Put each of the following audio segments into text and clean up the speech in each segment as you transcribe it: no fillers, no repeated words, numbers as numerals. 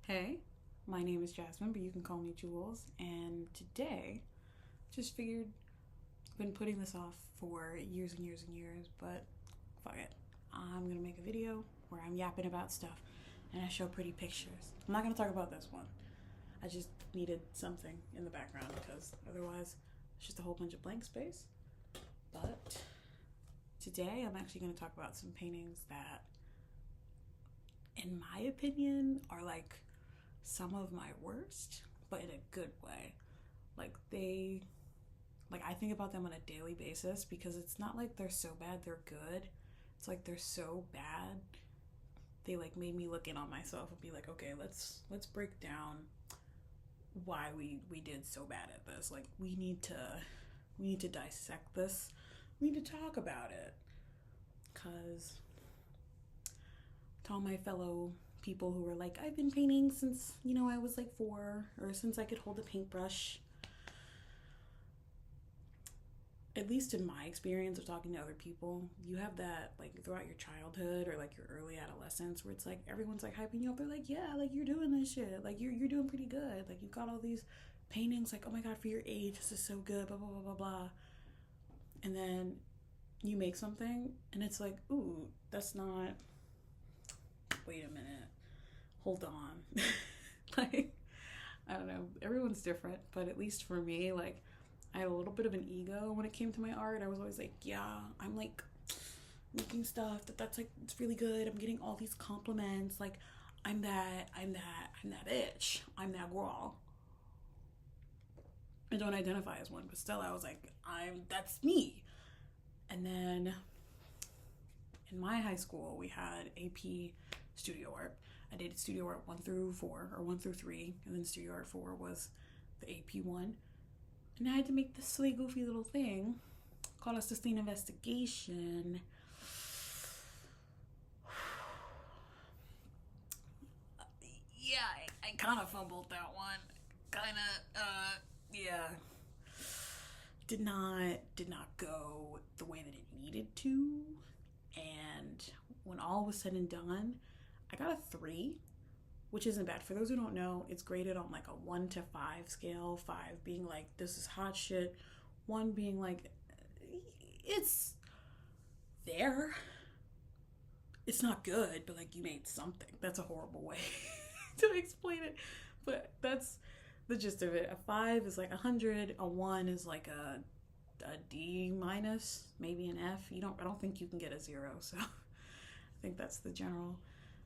Hey, my name is Jasmine, but you can call me Jules. And today, just figured I've been putting this off for years and years and years, but fuck it. I'm gonna make a video where I'm yapping about stuff and I show pretty pictures. I'm not gonna talk about this one. I just needed something in the background because otherwise it's just a whole bunch of blank space. But today I'm actually gonna talk about some paintings that, in my opinion, are like some of my worst, but in a good way. I think about them on a daily basis because it's not like they're so bad they're good. It's like they're so bad they like made me look in on myself and be like, okay, let's break down why we did so bad at this. Like we need to dissect this. We need to talk about it. Cause to all my fellow people who were like, I've been painting since, I was like 4, or since I could hold a paintbrush. At least in my experience of talking to other people, you have that like throughout your childhood or like your early adolescence where it's like everyone's like hyping you up. They're like, yeah, like you're doing this shit. Like you're doing pretty good. Like you've got all these paintings, like, oh my god, for your age, this is so good, blah blah blah blah blah. And then you make something and it's like, ooh, that's not, wait a minute, hold on. Like, I don't know, everyone's different, but at least for me, like, I had a little bit of an ego when it came to my art. I was always like, yeah, I'm like making stuff that's like, it's really good. I'm getting all these compliments. Like, I'm that bitch. I'm that girl. I don't identify as one, but still, I was like, that's me. And then in my high school, we had AP studio art. I did studio art 1 through 4, or 1 through 3, and then studio art 4 was the AP one. And I had to make this silly, goofy little thing called a sustained investigation. Yeah, I kind of fumbled that one. Yeah. Did not go the way that it needed to. And when all was said and done, I got a 3, which isn't bad. For those who don't know, it's graded on like a 1 to 5 scale. 5 being like, this is hot shit. 1 being like, it's there. It's not good, but like you made something. That's a horrible way to explain it. But that's the gist of it. A 5 is like 100. A 1 is like a D minus, maybe an F. I don't think you can get a 0. So I think that's the general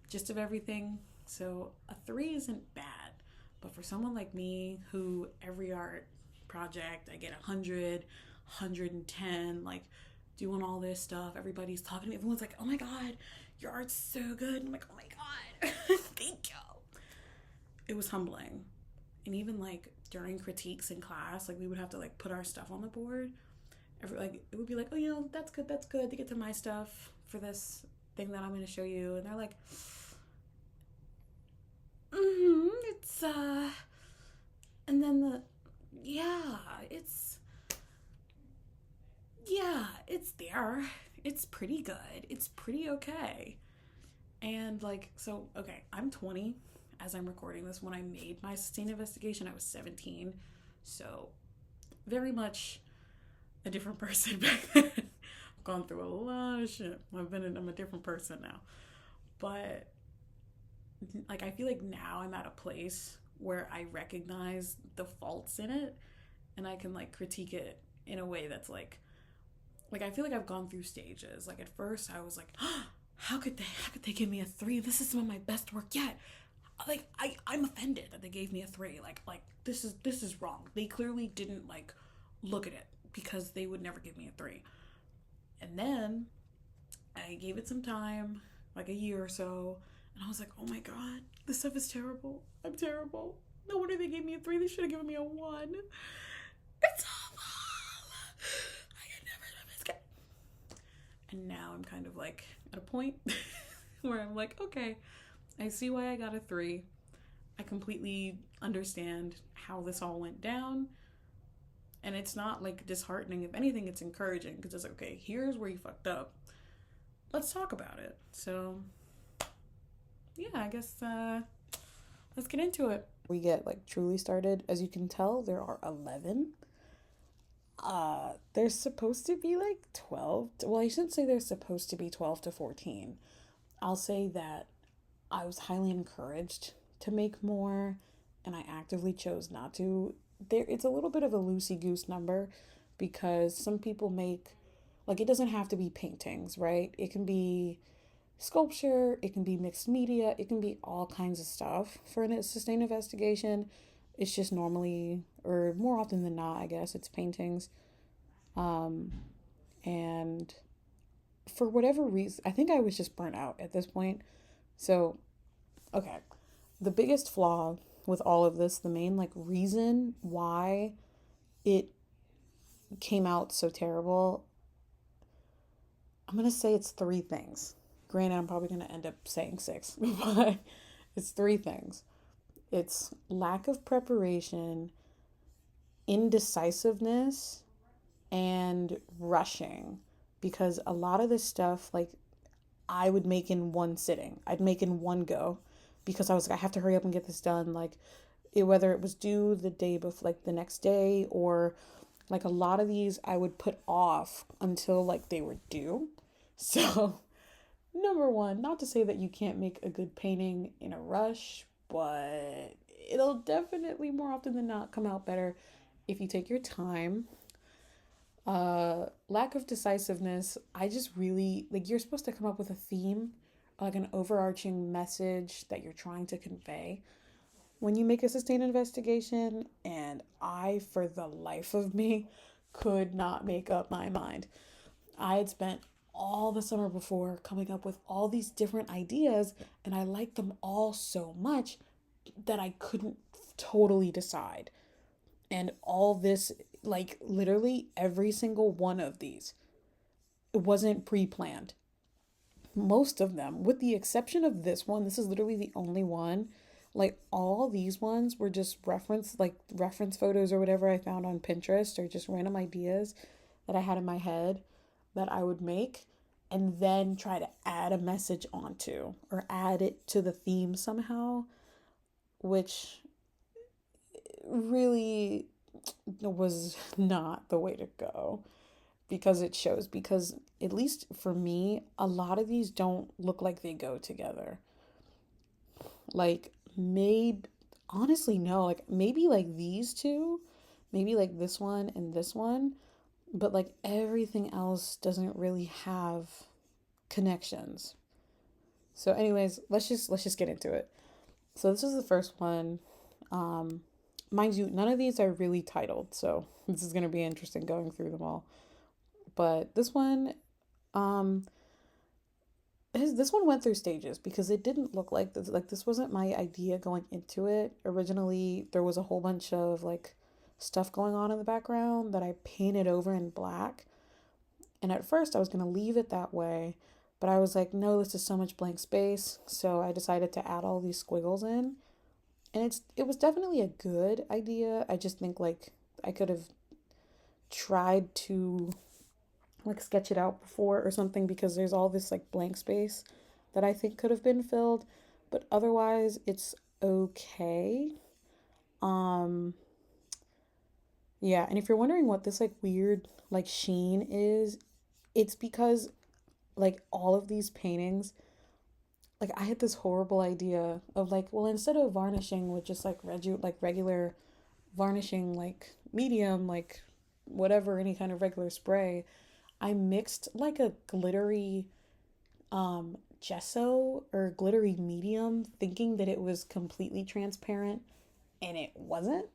gist of everything. So a 3 isn't bad, but for someone like me who every art project I get 100, 110, like doing all this stuff, everybody's talking to me, everyone's like, oh my god, your art's so good. And I'm like, oh my god, thank you. It was humbling. And even like during critiques in class, like we would have to like put our stuff on the board. Like it would be like, oh, that's good to get to my stuff for this thing that I'm going to show you. And they're like, it's and then it's there. It's pretty good. It's pretty okay. And like, so okay, I'm 20 as I'm recording this. When I made my sustained investigation, I was 17. So very much a different person back then. I've gone through a lot of shit. I'm a different person now. But like, I feel like now I'm at a place where I recognize the faults in it and I can like critique it in a way that's like I feel like I've gone through stages. Like at first I was like, oh, how could they give me a 3? This is some of my best work yet. Like I'm offended that they gave me a 3. Like this is wrong. They clearly didn't like look at it because they would never give me a 3. And then I gave it some time, like a year or so, and I was like, oh my god, this stuff is terrible. I'm terrible. No wonder they gave me a 3. They should have given me a 1. It's awful. I can never do this again. And now I'm kind of like at a point where I'm like, okay, I see why I got a 3. I completely understand how this all went down. And it's not like disheartening. If anything, it's encouraging because it's like, okay, here's where you fucked up. Let's talk about it. So yeah, I guess Let's get into it. We get like truly started. As you can tell, there are 11. There's supposed to be like 12. Well, I shouldn't say there's supposed to be 12 to 14. I'll say that I was highly encouraged to make more and I actively chose not to. There it's a little bit of a loosey goose number because some people make like it doesn't have to be paintings, right? It can be sculpture, it can be mixed media, it can be all kinds of stuff. For a sustained investigation, it's just normally, or more often than not, I guess, it's paintings. Um, and for whatever reason, I think I was just burnt out at this point. So, okay, the biggest flaw with all of this, the main like reason why it came out so terrible, I'm gonna say it's three things. Granted, I'm probably gonna end up saying six, but it's three things. It's lack of preparation, indecisiveness, and rushing. Because a lot of this stuff, like, I would make in one sitting, I'd make in one go because I was like, I have to hurry up and get this done. Like, whether it was due the day before, like the next day, or like a lot of these I would put off until like they were due. So, number one, not to say that you can't make a good painting in a rush, but it'll definitely more often than not come out better if you take your time. Lack of decisiveness. I just really like you're supposed to come up with a theme, like an overarching message that you're trying to convey when you make a sustained investigation, and I, for the life of me, could not make up my mind. I had spent all the summer before coming up with all these different ideas, and I liked them all so much that I couldn't totally decide. And all this, like literally every single one of these, it wasn't pre planned. Most of them, with the exception of this one, this is literally the only one. Like all these ones were just reference photos or whatever I found on Pinterest or just random ideas that I had in my head that I would make and then try to add a message onto or add it to the theme somehow, which really was not the way to go because it shows. Because, at least for me, a lot of these don't look like they go together. Like, maybe, honestly, no, like maybe like these two, maybe like this one and this one, but like everything else doesn't really have connections. So, anyways, let's just get into it. So, this is the first one. Um, Mind you, none of these are really titled, so this is gonna be interesting going through them all. But this one, um, this one went through stages because it didn't look like this. Like this wasn't my idea going into it. Originally, there was a whole bunch of like stuff going on in the background that I painted over in black. And at first, I was gonna leave it that way, but I was like, no, this is so much blank space. So I decided to add all these squiggles in, and it was definitely a good idea. I just think like I could have tried to like sketch it out before or something because there's all this like blank space that I think could have been filled, but otherwise it's okay. Um yeah, and if you're wondering what this like weird like sheen is, it's because like all of these paintings, like I had this horrible idea of like, well, instead of varnishing with just like regular varnishing like medium like whatever any kind of regular spray, I mixed like a glittery gesso or glittery medium thinking that it was completely transparent and it wasn't.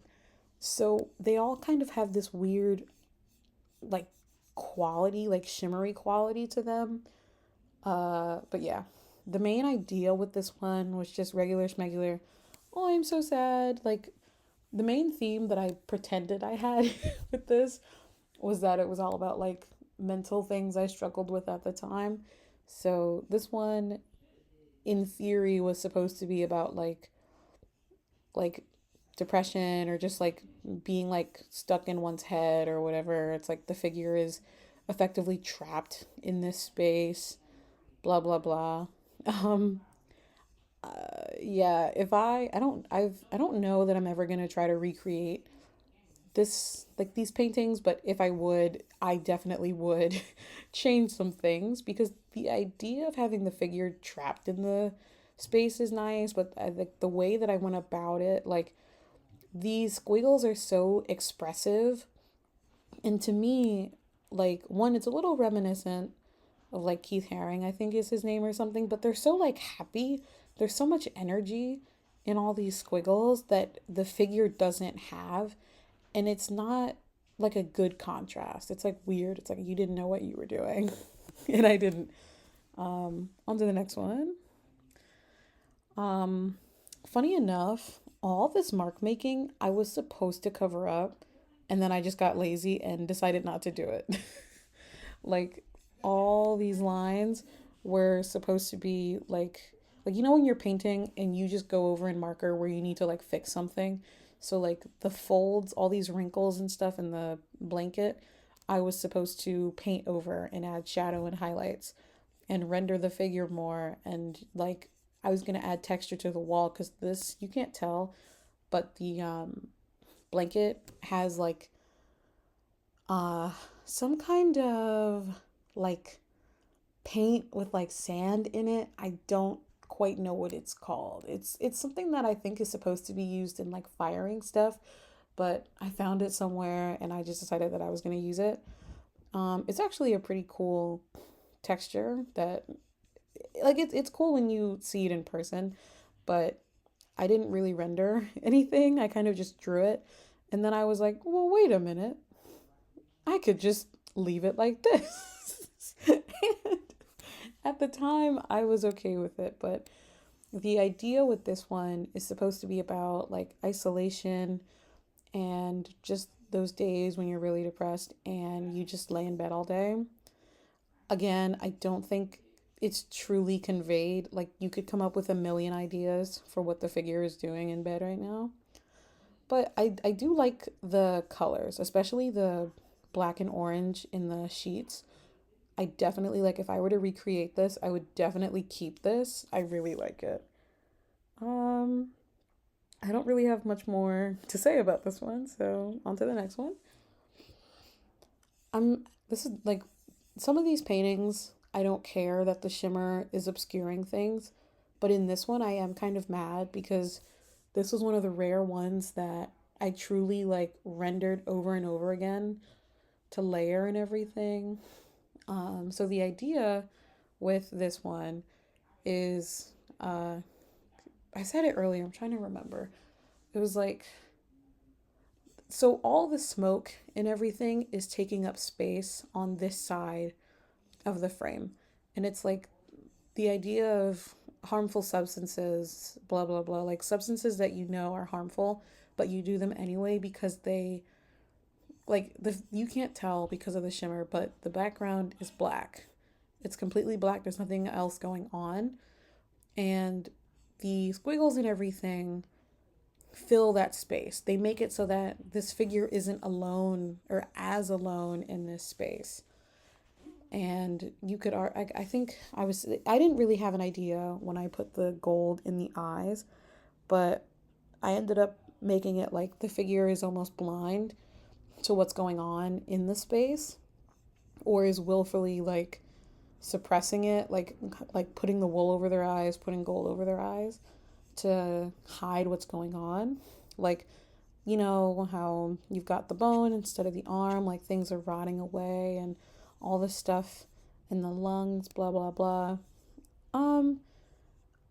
So they all kind of have this weird like quality, like shimmery quality to them. But yeah, the main idea with this one was just regular schmegular. Oh, I'm so sad. Like the main theme that I pretended I had with this was that it was all about like mental things I struggled with at the time. So this one in theory was supposed to be about like depression or just like being like stuck in one's head or whatever. It's like the figure is effectively trapped in this space, blah blah blah. Um Yeah, if I don't know that I'm ever gonna try to recreate this, like these paintings, but if I would, I definitely would change some things because the idea of having the figure trapped in the space is nice, but I think the way that I went about it, like these squiggles are so expressive, and to me, like one, it's a little reminiscent of like Keith Haring, I think is his name or something, but they're so like happy. There's so much energy in all these squiggles that the figure doesn't have, and it's not like a good contrast. It's like weird. It's like you didn't know what you were doing, and I didn't. On to the next one. Um, Funny enough, all this mark making I was supposed to cover up, and then I just got lazy and decided not to do it. Like all these lines were supposed to be like you know when you're painting and you just go over in marker where you need to like fix something. So like the folds, all these wrinkles and stuff in the blanket, I was supposed to paint over and add shadow and highlights and render the figure more, and like I was going to add texture to the wall cuz this you can't tell, but the blanket has like uh some kind of like paint with like sand in it. I don't quite know what it's called. It's something that I think is supposed to be used in like firing stuff, but I found it somewhere and I just decided that I was going to use it. It's actually a pretty cool texture that like it's cool when you see it in person, but I didn't really render anything. I kind of just drew it. And then I was like, "Well, wait a minute. I could just leave it like this." And at the time, I was okay with it, but the idea with this one is supposed to be about like isolation and just those days when you're really depressed and you just lay in bed all day. Again, I don't think it's truly conveyed. Like, you could come up with a million ideas for what the figure is doing in bed right now. But I do like the colors, especially the black and orange in the sheets. I definitely like if I were to recreate this, I would definitely keep this. I really like it. Um, I don't really have much more to say about this one, so on to the next one. This is like some of these paintings, I don't care that the shimmer is obscuring things, but in this one I am kind of mad because this was one of the rare ones that I truly like rendered over and over again to layer and everything. So the idea with this one is I said it earlier, I'm trying to remember. It was like so all the smoke and everything is taking up space on this side of the frame. And it's like the idea of harmful substances, blah blah blah, like substances that you know are harmful, but you do them anyway because they like the you can't tell because of the shimmer, but the background is black. It's completely black. There's nothing else going on, and the squiggles and everything fill that space. They make it so that this figure isn't alone or as alone in this space. And you could I think I didn't really have an idea when I put the gold in the eyes, but I ended up making it like the figure is almost blind to what's going on in the space, or is willfully like suppressing it, like putting the wool over their eyes, putting gold over their eyes to hide what's going on. Like, you know how you've got the bone instead of the arm, like things are rotting away and all this stuff in the lungs, blah blah blah. Um,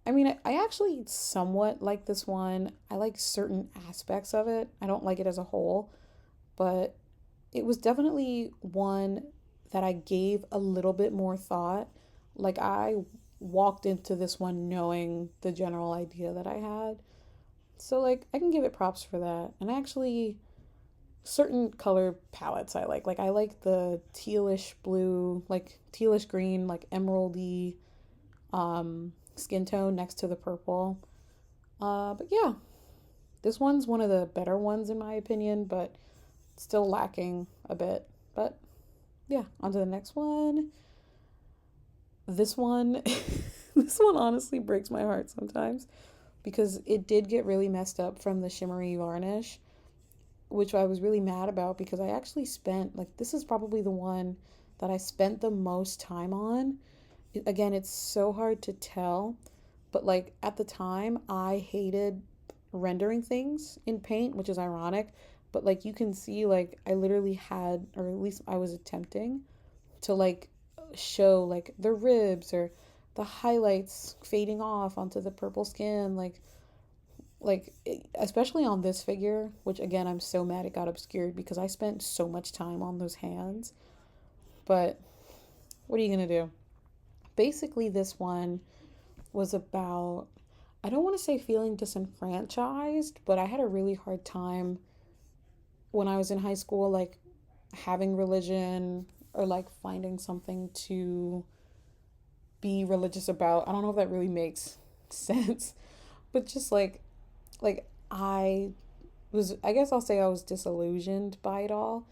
I mean, I actually somewhat like this one. I like certain aspects of it. I don't like it as a whole, but it was definitely one that I gave a little bit more thought. Like I walked into this one knowing the general idea that I had. So like I can give it props for that. And actually certain color palettes I like. Like I like the tealish blue, like tealish green, like emeraldy skin tone next to the purple. But yeah, this one's one of the better ones in my opinion, but still lacking a bit. But yeah, on to the next one. This one, This one honestly breaks my heart sometimes because it did get really messed up from the shimmery varnish, which I was really mad about because I actually spent, like, this is probably the one that I spent the most time on. Again, it's so hard to tell, but like at the time, I hated rendering things in paint, which is ironic. But like you can see, like, I literally had, or at least I was attempting to like show like the ribs or the highlights fading off onto the purple skin, like especially on this figure, which again I'm so mad it got obscured because I spent so much time on those hands. But what are you gonna do? Basically, this one was about, I don't want to say feeling disenfranchised, but I had a really hard time when I was in high school, like having religion or like finding something to be religious about. I don't know if that really makes sense, but just like I I guess I'll say I was disillusioned by it all.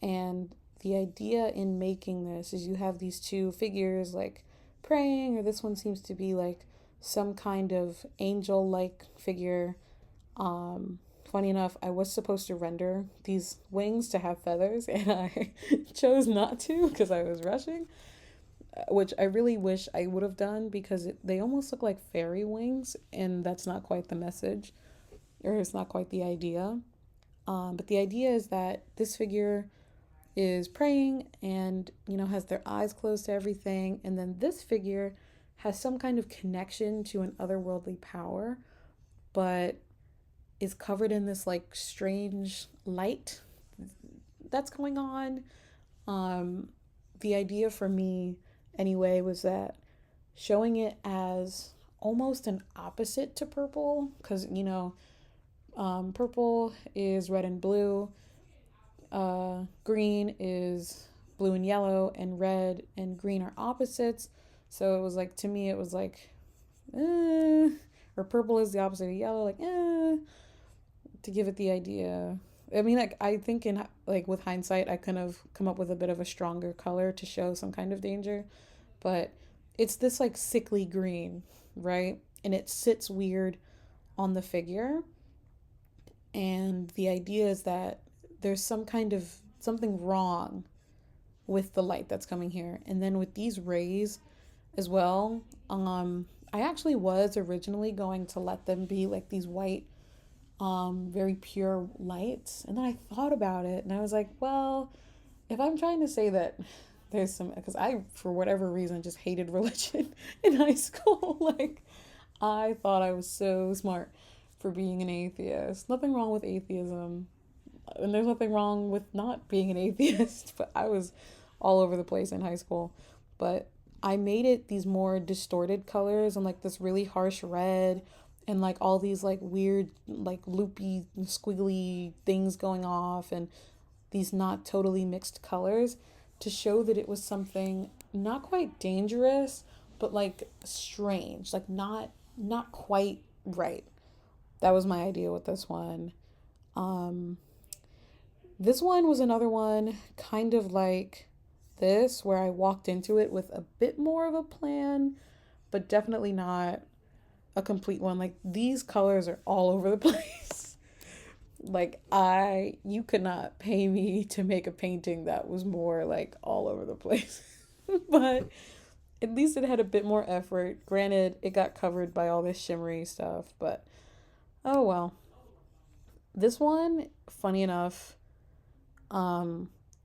And the idea in making this is you have these two figures like praying, or this one seems to be like some kind of angel like figure. Funny enough, I was supposed to render these wings to have feathers, and I chose not to because I was rushing, which I really wish I would have done because they almost look like fairy wings, and that's not quite the message, or it's not quite the idea. But the idea is that this figure is praying and, has their eyes closed to everything. And then this figure has some kind of connection to an otherworldly power, but is covered in this like strange light that's going on. Um, the idea for me, anyway, was that showing it as almost an opposite to purple, because, purple is red and blue, green is blue and yellow, and red and green are opposites. So it was like, to me, it was like, or purple is the opposite of yellow, like, to give it the idea. I mean, like, I think in, like, with hindsight, I could have come up with a bit of a stronger color to show some kind of danger, but it's this, like, sickly green, right? And it sits weird on the figure. And the idea is that there's some kind of something wrong with the light that's coming here. And then with these rays as well, I actually was originally going to let them be like these white, very pure lights. And then I thought about it and I was like, well, if I'm trying to say that there's some, because I, for whatever reason, just hated religion in high school. Like, I thought I was so smart for being an atheist. Nothing wrong with atheism, and there's nothing wrong with not being an atheist, but I was all over the place in high school. But I made it these more distorted colors and like this really harsh red and like all these like weird like loopy squiggly things going off, and these not totally mixed colors to show that it was something not quite dangerous but like strange, like not quite right. That was my idea with this one. um this one was another one kind of like this, where I walked into it with a bit more of a plan, but definitely not a complete one. Like, these colors are all over the place. Like, you could not pay me to make a painting that was more like all over the place. But at least it had a bit more effort. Granted, it got covered by all this shimmery stuff, but oh well. This one, funny enough,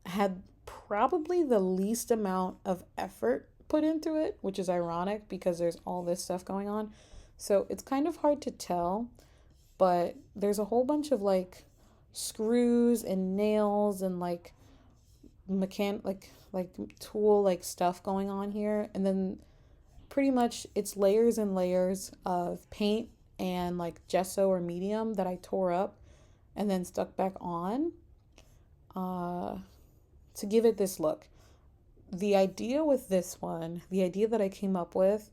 had probably the least amount of effort put into it, which is ironic because there's all this stuff going on. So it's kind of hard to tell, but there's a whole bunch of like screws and nails and like like tool like stuff going on here. And then pretty much it's layers and layers of paint and like gesso or medium that I tore up and then stuck back on, uh, to give it this look. The idea with this one, the idea that I came up with,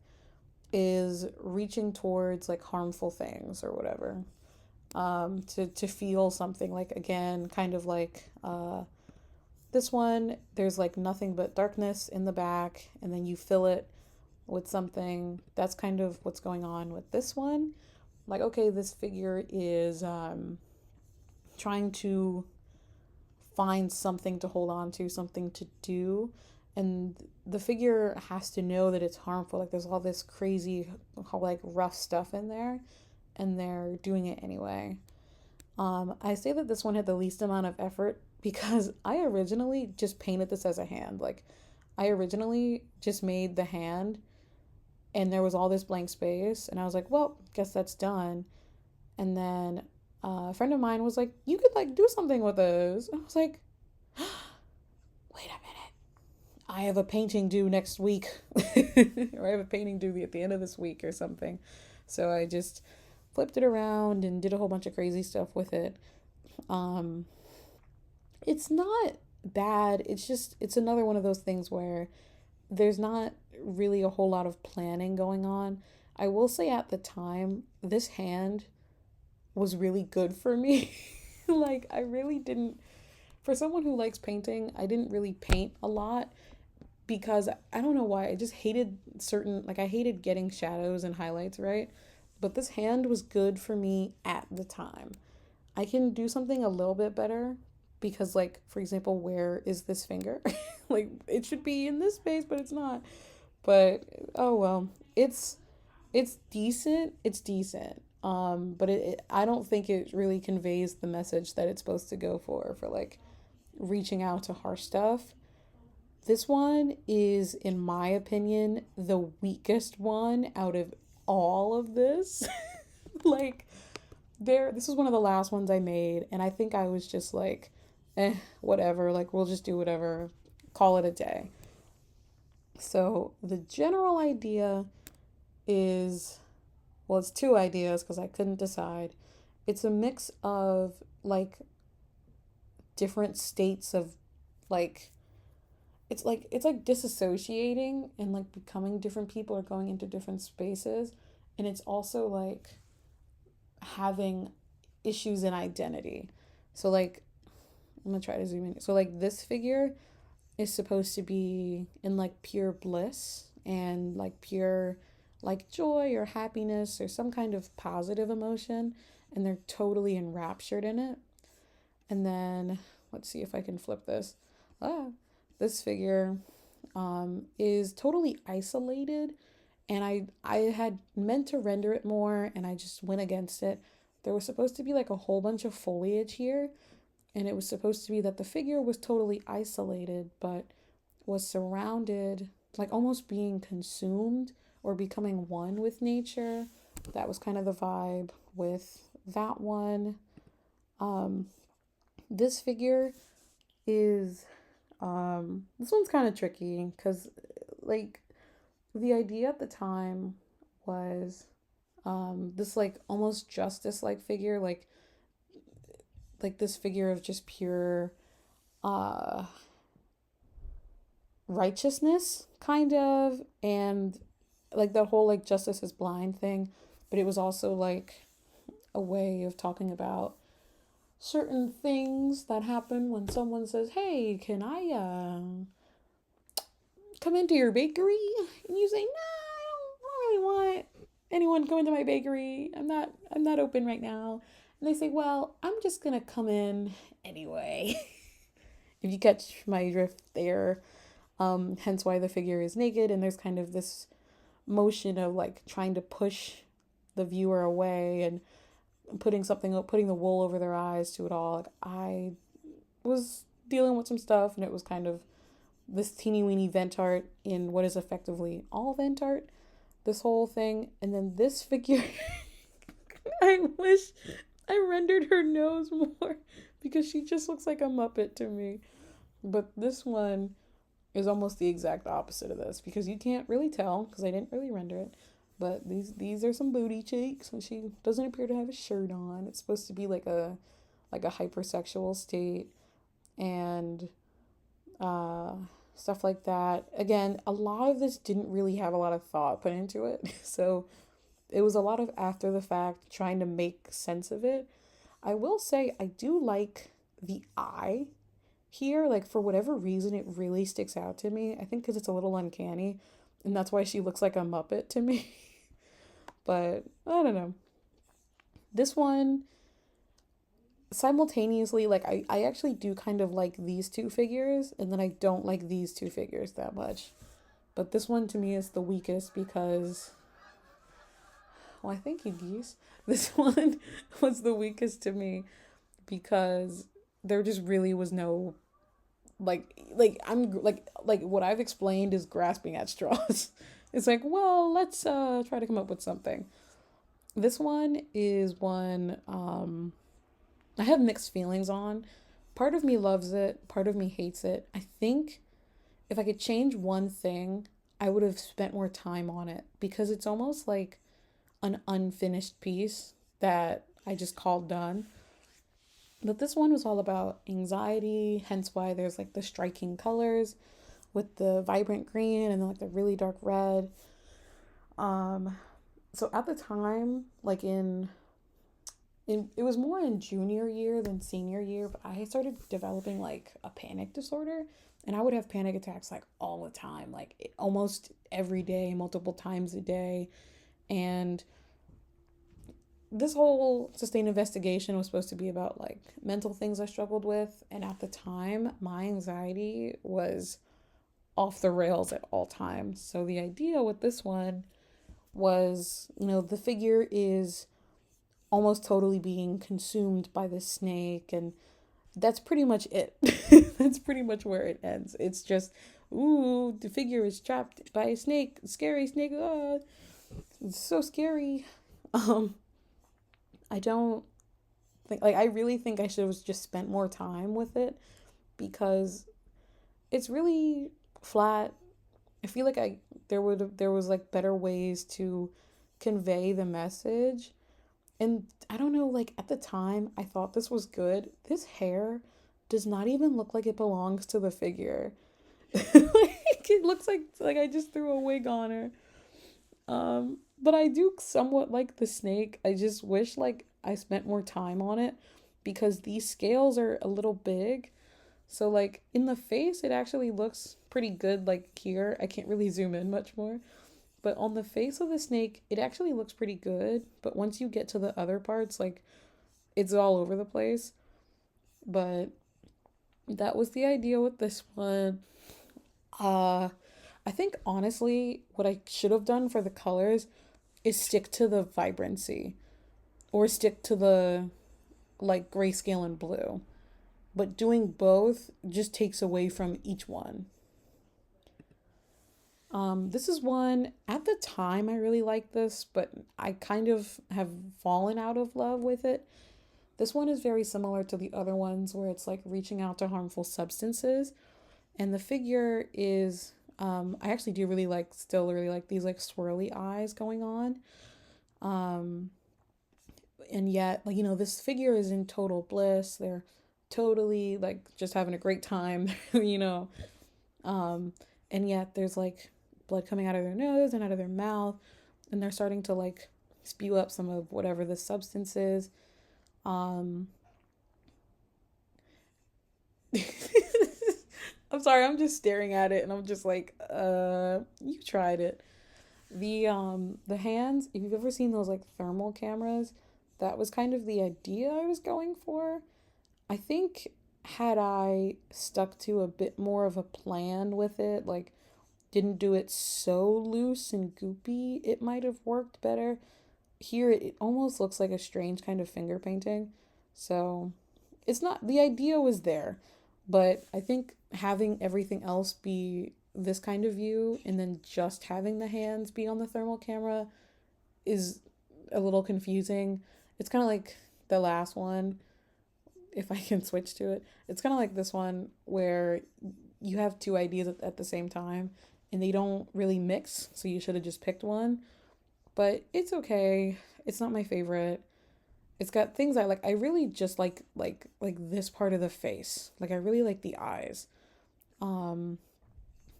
is reaching towards like harmful things or whatever. To feel something, like, again, kind of like this one, there's like nothing but darkness in the back, and then you fill it with something. That's kind of what's going on with this one. Like, okay, this figure is trying to find something to hold on to, something to do. And the figure has to know that it's harmful. Like, there's all this crazy, like, rough stuff in there, and they're doing it anyway. I say that this one had the least amount of effort because I originally just painted this as a hand. Like, I originally just made the hand and there was all this blank space, and I was like, well, guess that's done. And then a friend of mine was like, you could like do something with this. I was like, wait a minute. I have a painting due next week. Or I have a painting due at the end of this week or something. So I just flipped it around and did a whole bunch of crazy stuff with it. Um, it's not bad. It's another one of those things where there's not really a whole lot of planning going on. I will say at the time, this hand was really good for me. Like, I really didn't, for someone who likes painting, I didn't really paint a lot because I don't know why. I just hated I hated getting shadows and highlights right. But this hand was good for me at the time. I can do something a little bit better because, like, for example, where is this finger? Like, it should be in this space, but it's not. But oh well, it's decent. It's decent. But I don't think it really conveys the message that it's supposed to go for like reaching out to harsh stuff. This one is, in my opinion, the weakest one out of all of this. Like, this was one of the last ones I made, and I think I was just like, whatever, like, we'll just do whatever, call it a day. So the general idea is, well, it's two ideas because I couldn't decide. It's a mix of like different states of like it's like disassociating and like becoming different people or going into different spaces, and it's also like having issues in identity. So like I'm gonna try to zoom in. So like this figure is supposed to be in like pure bliss and like pure like joy or happiness or some kind of positive emotion, and they're totally enraptured in it. And then let's see if I can flip this. Ah, this figure is totally isolated, and I had meant to render it more and I just went against it. There was supposed to be like a whole bunch of foliage here, and it was supposed to be that the figure was totally isolated but was surrounded, like almost being consumed or becoming one with nature. That was kind of the vibe with that one. Um, this figure is this one's kind of tricky because like the idea at the time was this like almost justice like figure, like this figure of just pure uh righteousness kind of, and like the whole like justice is blind thing, but it was also like a way of talking about certain things that happen when someone says, hey, can I come into your bakery? And you say, nah, I don't really want anyone come into my bakery. I'm not open right now. And they say, well, I'm just gonna come in anyway. If you catch my drift there. Hence why the figure is naked, and there's kind of this motion of like trying to push the viewer away and putting the wool over their eyes to it all. Like, I was dealing with some stuff, and it was kind of this teeny weeny vent art in what is effectively all vent art, this whole thing. And then this figure, I wish I rendered her nose more because she just looks like a Muppet to me. But this one is almost the exact opposite of this because you can't really tell because I didn't really render it. But these are some booty cheeks, and she doesn't appear to have a shirt on. It's supposed to be like a hypersexual state, and uh stuff like that. Again, a lot of this didn't really have a lot of thought put into it. So it was a lot of after the fact trying to make sense of it. I will say I do like the eye here. Like, for whatever reason, it really sticks out to me. I think because it's a little uncanny. And that's why she looks like a Muppet to me. But I don't know. This one, simultaneously, like I actually do kind of like these two figures, and then I don't like these two figures that much. But this one to me is the weakest because, well, thank you, geese. This one was the weakest to me because there just really was no like what I've explained is grasping at straws. It's like, well, let's try to come up with something. This one is one I have mixed feelings on. Part of me loves it, part of me hates it. I think if I could change one thing, I would have spent more time on it because it's almost like an unfinished piece that I just called done. But this one was all about anxiety, hence why there's like the striking colors with the vibrant green and then like the really dark red. Um, so at the time, like in it was more in junior year than senior year, but I started developing like a panic disorder, and I would have panic attacks like all the time, like almost every day, multiple times a day. And this whole sustained investigation was supposed to be about like mental things I struggled with, and at the time, my anxiety was off the rails at all times. So the idea with this one was, the figure is almost totally being consumed by the snake, and that's pretty much it. That's pretty much where it ends. It's just, ooh, the figure is trapped by a snake, scary snake. Ah, it's so scary. um I don't think, like, I really think I should have just spent more time with it because it's really flat. I feel like there was like better ways to convey the message. And I don't know, like at the time, I thought this was good. This hair does not even look like it belongs to the figure. Like it looks like I just threw a wig on her. But I do somewhat like the snake. I just wish like I spent more time on it because these scales are a little big. So like in the face, it actually looks pretty good. Like here, I can't really zoom in much more. But on the face of the snake, it actually looks pretty good. But once you get to the other parts, like it's all over the place. But that was the idea with this one. Uh, I think honestly, what I should have done for the colors is stick to the vibrancy or stick to the like grayscale and blue. But doing both just takes away from each one. This is one at the time I really liked this, but I kind of have fallen out of love with it. This one is very similar to the other ones where it's like reaching out to harmful substances, and the figure is I actually do really like still really like these like swirly eyes going on. Um, and yet like this figure is in total bliss. They're totally like just having a great time, you know. Um, and yet there's like blood coming out of their nose and out of their mouth, and they're starting to like spew up some of whatever this substance is. Um, I'm sorry, I'm just staring at it and I'm just like, you tried it. The hands, if you've ever seen those like thermal cameras, that was kind of the idea I was going for. I think had I stuck to a bit more of a plan with it, like didn't do it so loose and goopy, it might have worked better. Here, it almost looks like a strange kind of finger painting. So, it's not, the idea was there, but I think having everything else be this kind of view and then just having the hands be on the thermal camera is a little confusing. It's kind of like the last one, if I can switch to it. It's kind of like this one where you have two ideas at the same time and they don't really mix, so you should have just picked one. But it's okay. It's not my favorite. It's got things I like. I really just like this part of the face. Like I really like the eyes. Um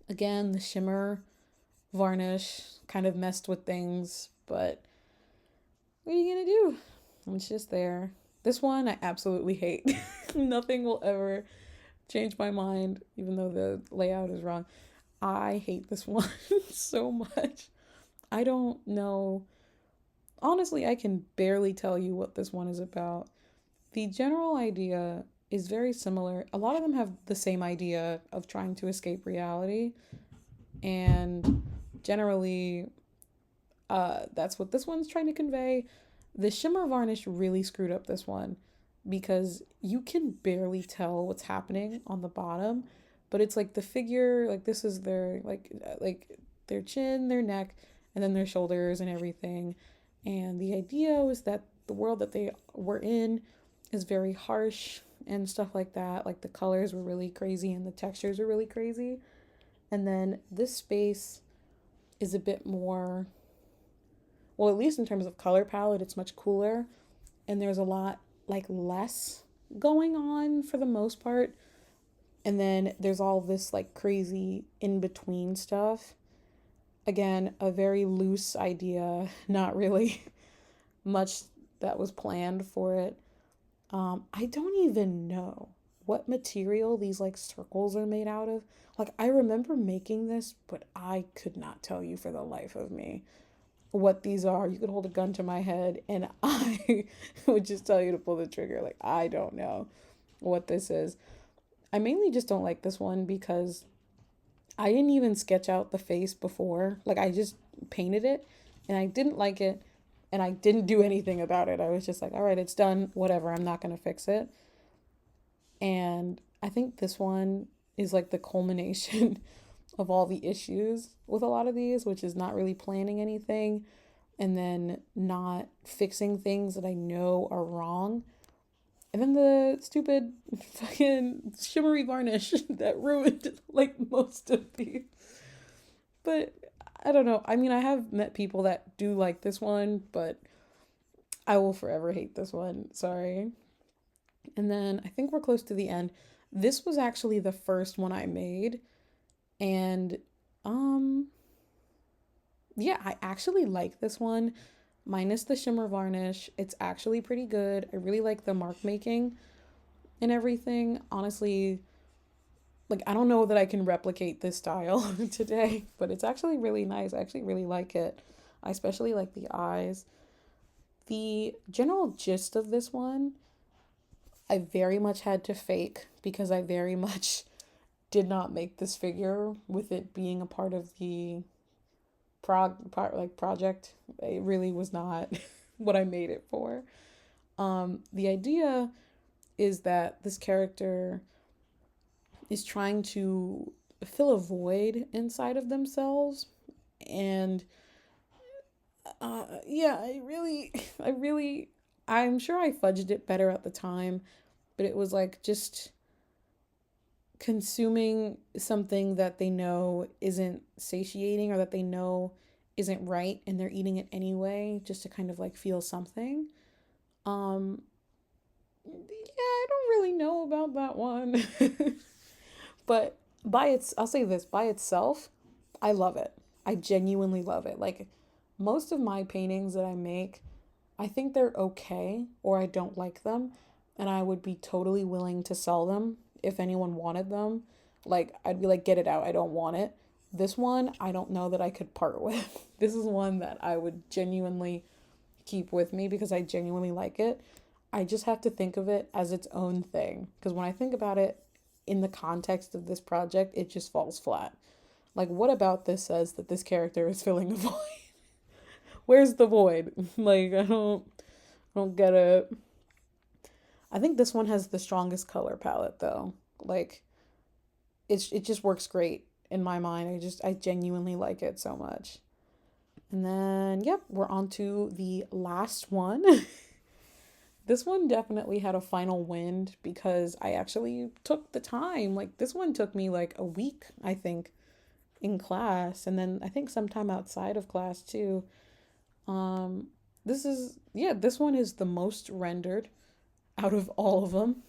Again, the shimmer varnish kind of messed with things, but what are you gonna do? It's just there. This one I absolutely hate. Nothing will ever change my mind, even though the layout is wrong. I hate this one so much. I don't know. Honestly, I can barely tell you what this one is about. The general idea is very similar. A lot of them have the same idea of trying to escape reality, and generally, that's what this one's trying to convey. The shimmer varnish really screwed up this one because you can barely tell what's happening on the bottom, but it's like the figure, like this is their like their chin, their neck, and then their shoulders and everything. And the idea was that the world that they were in is very harsh and stuff like that. Like the colors were really crazy and the textures were really crazy. And then this space is a bit more, well, at least in terms of color palette, it's much cooler. And there's a lot like less going on for the most part. And then there's all this like crazy in between stuff. Again, a very loose idea, not really much that was planned for it. I don't even know what material these like circles are made out of. Like, I remember making this, but I could not tell you for the life of me what these are. You could hold a gun to my head and I would just tell you to pull the trigger. Like, I don't know what this is. I mainly just don't like this one because I didn't even sketch out the face before. Like, I just painted it and I didn't like it and I didn't do anything about it. I was just like, all right, it's done, whatever, I'm not going to fix it. And I think this one is like the culmination of all the issues with a lot of these, which is not really planning anything and then not fixing things that I know are wrong. And then the stupid fucking shimmery varnish that ruined like most of these. But I don't know. I mean, I have met people that do like this one, but I will forever hate this one. Sorry. And then I think we're close to the end. This was actually the first one I made. And um yeah, I actually like this one. Minus the shimmer varnish. It's actually pretty good. I really like the mark making and everything. Honestly, like I don't know that I can replicate this style today, but it's actually really nice. I actually really like it. I especially like the eyes. The general gist of this one, I very much had to fake because I very much did not make this figure with it being a part of the project. It really was not what I made it for. The idea is that this character is trying to fill a void inside of themselves, and yeah, I'm sure I fudged it better at the time, but it was like just consuming something that they know isn't satiating or that they know isn't right and they're eating it anyway just to kind of like feel something. Um yeah, I don't really know about that one. But I'll say this, by itself, I love it. I genuinely love it. Like most of my paintings that I make, I think they're okay or I don't like them and I would be totally willing to sell them if anyone wanted them. Like I'd be like, get it out, I don't want it. This one, I don't know that I could part with. This is one that I would genuinely keep with me because I genuinely like it. I just have to think of it as its own thing because when I think about it in the context of this project, it just falls flat. Like, what about this says that this character is filling a void? Where's the void? Like, I don't get it. I think this one has the strongest color palette though. Like, it just works great in my mind. I genuinely like it so much. And then, yep, we're on to the last one. This one definitely had a final wind because I actually took the time. Like, this one took me like a week, I think, in class. And then I think sometime outside of class too. Um, this one is the most rendered out of all of them.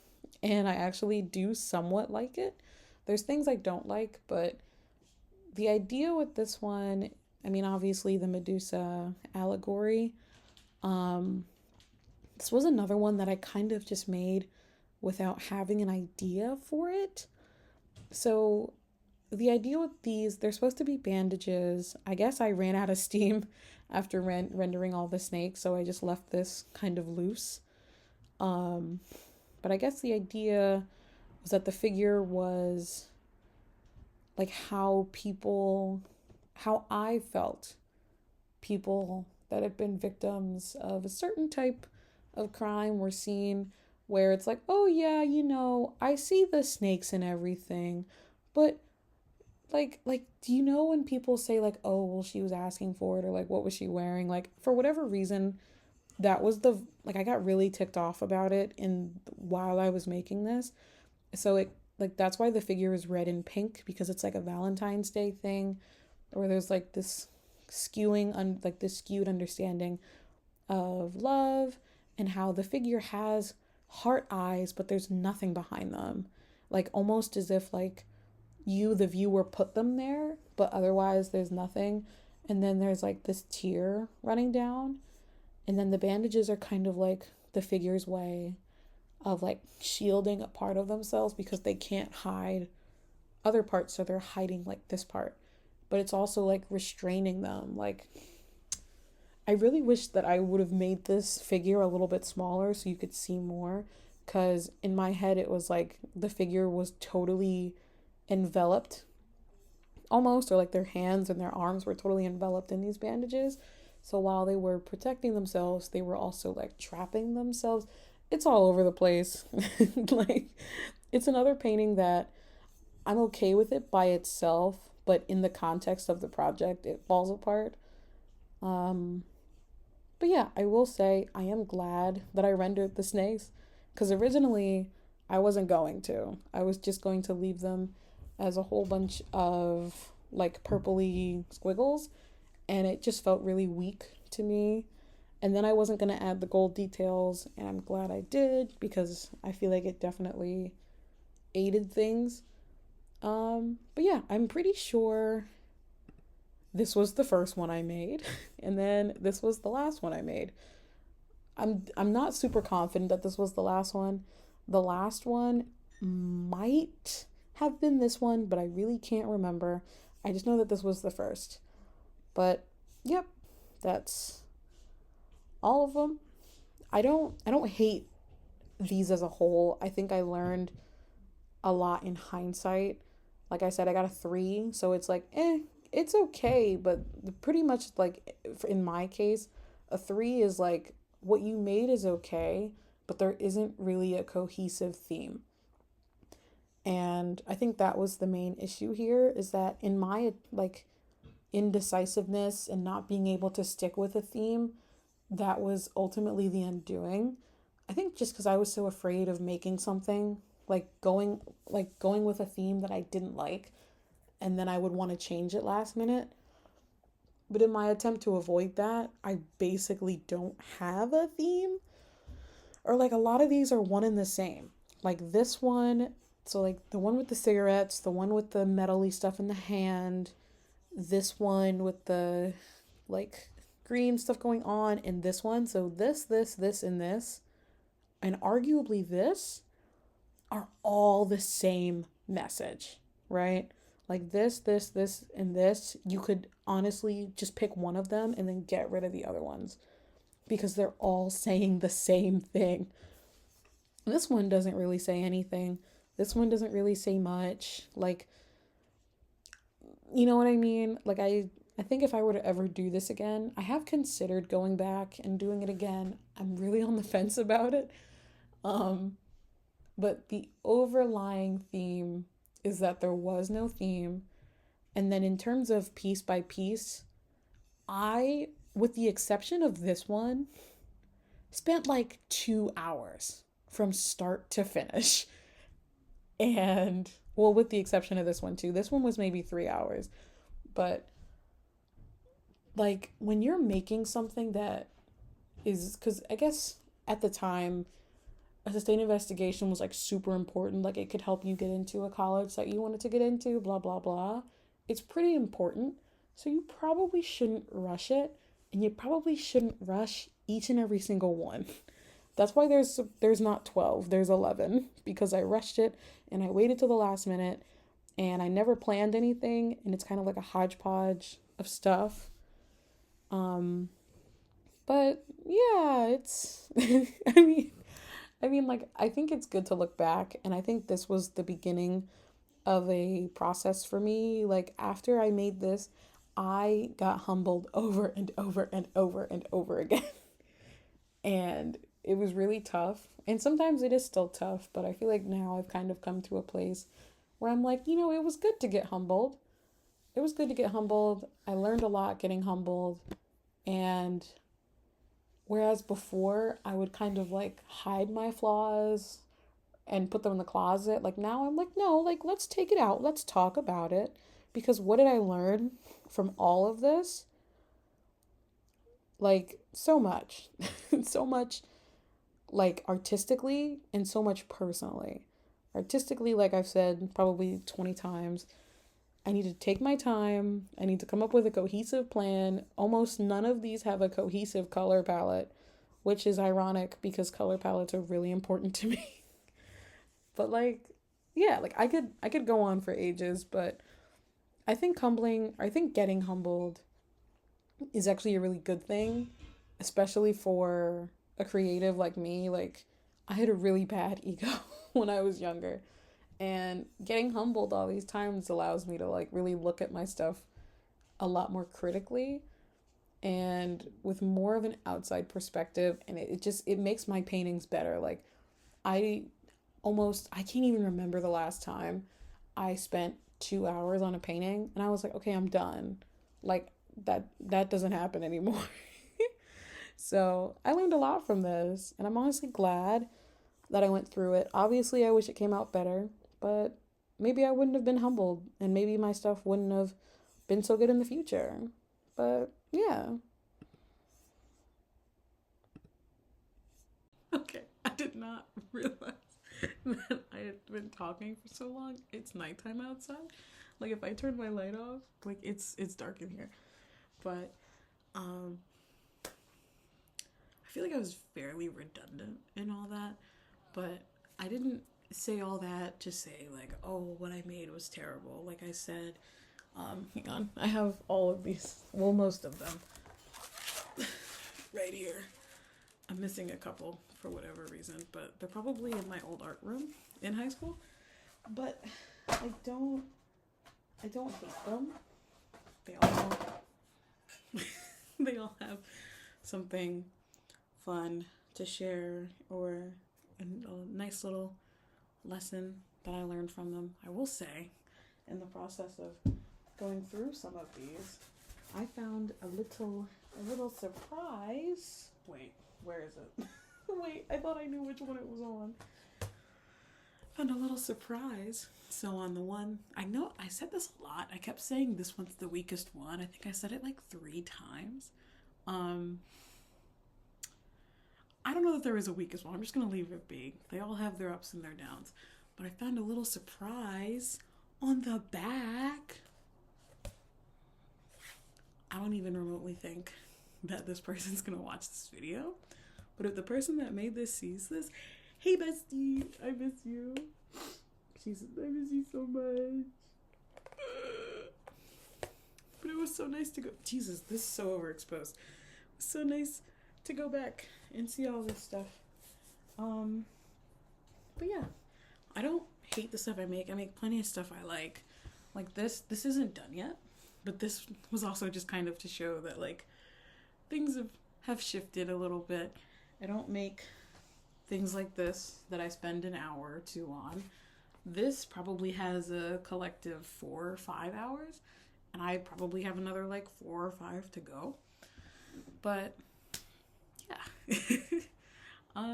And I actually do somewhat like it. There's things I don't like, but the idea with this one, I mean, obviously the Medusa allegory. Um, this was another one that I kind of just made without having an idea for it. So the idea with these, they're supposed to be bandages. I guess I ran out of steam after rendering all the snakes, so I just left this kind of loose. Um, but I guess the idea was that the figure was like how I felt people that have been victims of a certain type of crime were seen, where it's like, oh yeah, I see the snakes and everything, but like do you know when people say like, oh well, she was asking for it, or like what was she wearing, like for whatever reason, that was the like I got really ticked off about it in while I was making this. So it like that's why the figure is red and pink, because it's like a Valentine's Day thing, where there's like this like this skewed understanding of love, and how the figure has heart eyes but there's nothing behind them, like almost as if like you the viewer put them there, but otherwise there's nothing. And then there's like this tear running down, and then the bandages are kind of like the figure's way of like shielding a part of themselves because they can't hide other parts, so they're hiding like this part, but it's also like restraining them. Like I really wish that I would have made this figure a little bit smaller so you could see more, because in my head it was like the figure was totally enveloped almost, or like their hands and their arms were totally enveloped in these bandages. So while they were protecting themselves, they were also like trapping themselves. It's all over the place. Like it's another painting that I'm okay with it by itself, but in the context of the project, it falls apart. Um, but yeah, I will say I am glad that I rendered the snakes, because originally I wasn't going to. I was just going to leave them as a whole bunch of like purpley squiggles, and it just felt really weak to me. And then I wasn't going to add the gold details, and I'm glad I did, because I feel like it definitely aided things. But yeah, I'm pretty sure this was the first one I made, and then this was the last one I made. I'm not super confident that this was the last one. The last one might have been this one, but I really can't remember. I just know that this was the first. But yep, that's all of them. I don't hate these as a whole. I think I learned a lot in hindsight. Like I said, I got a 3, so it's like, it's okay, but pretty much like in my case, a 3 is like what you made is okay, but there isn't really a cohesive theme. And I think that was the main issue here, is that in my like indecisiveness and not being able to stick with a theme, that was ultimately the undoing. I think just because I was so afraid of making something like going with a theme that I didn't like, and then I would want to change it last minute. But in my attempt to avoid that, I basically don't have a theme. Or like a lot of these are one and the same. Like this one, so like the one with the cigarettes, the one with the metally stuff in the hand, this one with the like green stuff going on, and this one. So this, and this, and arguably this are all the same message, right? Like this, and this, you could honestly just pick one of them and then get rid of the other ones, because they're all saying the same thing. This one doesn't really say anything. This one doesn't really say much. Like, you know what I mean? Like, I think if I were to ever do this again, I have considered going back and doing it again. I'm really on the fence about it. Um, but the overlying theme is that there was no theme. And then in terms of piece by piece, I, with the exception of this one, spent like 2 hours from start to finish. And, well, with the exception of this one too, this one was maybe 3 hours. But like when you're making something that is, because I guess at the time, a sustained investigation was like super important. Like it could help you get into a college that you wanted to get into, blah, blah, blah. It's pretty important. So you probably shouldn't rush it. And you probably shouldn't rush each and every single one. That's why there's not 12, there's 11, because I rushed it and I waited till the last minute, and I never planned anything, and it's kind of like a hodgepodge of stuff. Um, but yeah, it's like I think it's good to look back, and I think this was the beginning of a process for me. Like after I made this, I got humbled over and over and over and over again. And it was really tough. And sometimes it is still tough, but I feel like now I've kind of come to a place where I'm like, it was good to get humbled. It was good to get humbled. I learned a lot getting humbled. And whereas before I would kind of like hide my flaws and put them in the closet, like now I'm like, no, like let's take it out. Let's talk about it. Because what did I learn from all of this? Like so much. So much, like artistically and so much personally. Artistically, like I've said probably 20 times, I need to take my time. I need to come up with a cohesive plan. Almost none of these have a cohesive color palette, which is ironic because color palettes are really important to me. But like, yeah, like I could go on for ages, but I think getting humbled is actually a really good thing, especially for a creative like me. Like, I had a really bad ego when I was younger, and getting humbled all these times allows me to like really look at my stuff a lot more critically and with more of an outside perspective, and it makes my paintings better. Like, I I can't even remember the last time I spent 2 hours on a painting and I was like, okay, I'm done. Like, that doesn't happen anymore. So I learned a lot from this, and I'm honestly glad that I went through it. Obviously, I wish it came out better, but maybe I wouldn't have been humbled, and maybe my stuff wouldn't have been so good in the future. But yeah. Okay, I did not realize that I had been talking for so long. It's nighttime outside. Like if I turn my light off, like it's dark in here. But um I feel like I was fairly redundant in all that, but I didn't say all that to say like, oh, what I made was terrible. Like I said, hang on, I have all of these, well, most of them right here. I'm missing a couple for whatever reason, but they're probably in my old art room in high school. But I don't, I don't hate them. They all, they all have something fun to share, or a nice little lesson that I learned from them. I will say, in the process of going through some of these, I found a little surprise. Wait, where is it? Wait, I thought I knew which one it was on. Found a little surprise. So on the one, I know I said this a lot. I kept saying this one's the weakest one. I think I said it like 3 times. Um, I don't know that there is a weakest one. I'm just gonna leave it be. They all have their ups and their downs. But I found a little surprise on the back. I don't even remotely think that this person's gonna watch this video. But if the person that made this sees this, hey bestie, I miss you. She said, I miss you so much. But it was so nice to go. Jesus, this is so overexposed. It was so nice to go back and see all this stuff. But yeah, I don't hate the stuff I make. I make plenty of stuff I like. Like this isn't done yet, but this was also just kind of to show that like things have shifted a little bit. I don't make things like this that I spend an hour or two on. This probably has a collective 4 or 5 hours, and I probably have another like 4 or 5 to go. But yeah. I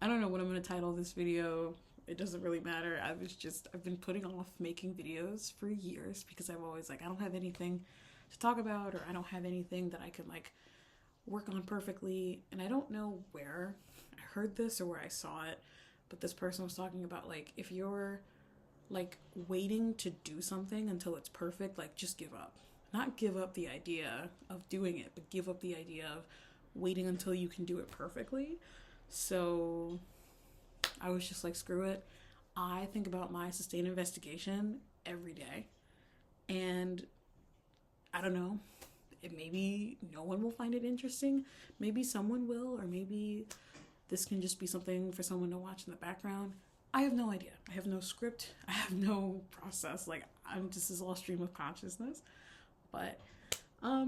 don't know what I'm gonna title this video. It doesn't really matter. I've been putting off making videos for years because I've always like, I don't have anything to talk about, or I don't have anything that I can like work on perfectly. And I don't know where I heard this or where I saw it, but this person was talking about like, if you're like waiting to do something until it's perfect, like just give up. Not give up the idea of doing it, but give up the idea of waiting until you can do it perfectly. So I was just like, screw it. I think about my sustained investigation every day. And I don't know, maybe no one will find it interesting. Maybe someone will, or maybe this can just be something for someone to watch in the background. I have no idea. I have no script. I have no process. Like, this is all stream of consciousness. But I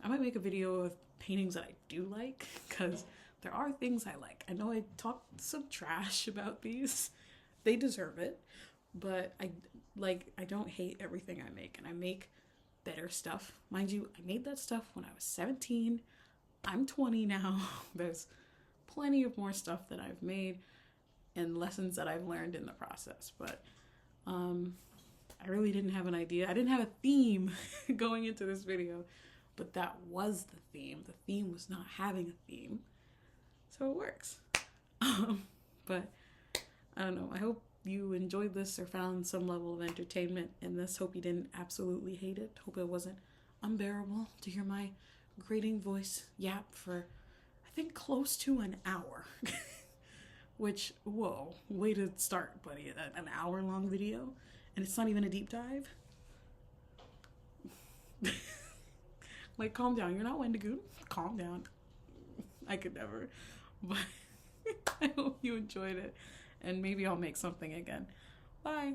might make a video of paintings that I do like, because there are things I like. I know I talked some trash about these. They deserve it. But I don't hate everything I make, and I make better stuff. Mind you, I made that stuff when I was 17. I'm 20 now. There's plenty of more stuff that I've made and lessons that I've learned in the process. But I really didn't have an idea. I didn't have a theme going into this video, but that was the theme. The theme was not having a theme. So it works. But I don't know. I hope you enjoyed this or found some level of entertainment in this. Hope you didn't absolutely hate it. Hope it wasn't unbearable to hear my grating voice yap for, I think, close to an hour. Which, whoa, way to start, buddy. An hour-long video, and it's not even a deep dive. Like, calm down. You're not Wendigoon. Calm down. I could never. But I hope you enjoyed it, and maybe I'll make something again. Bye.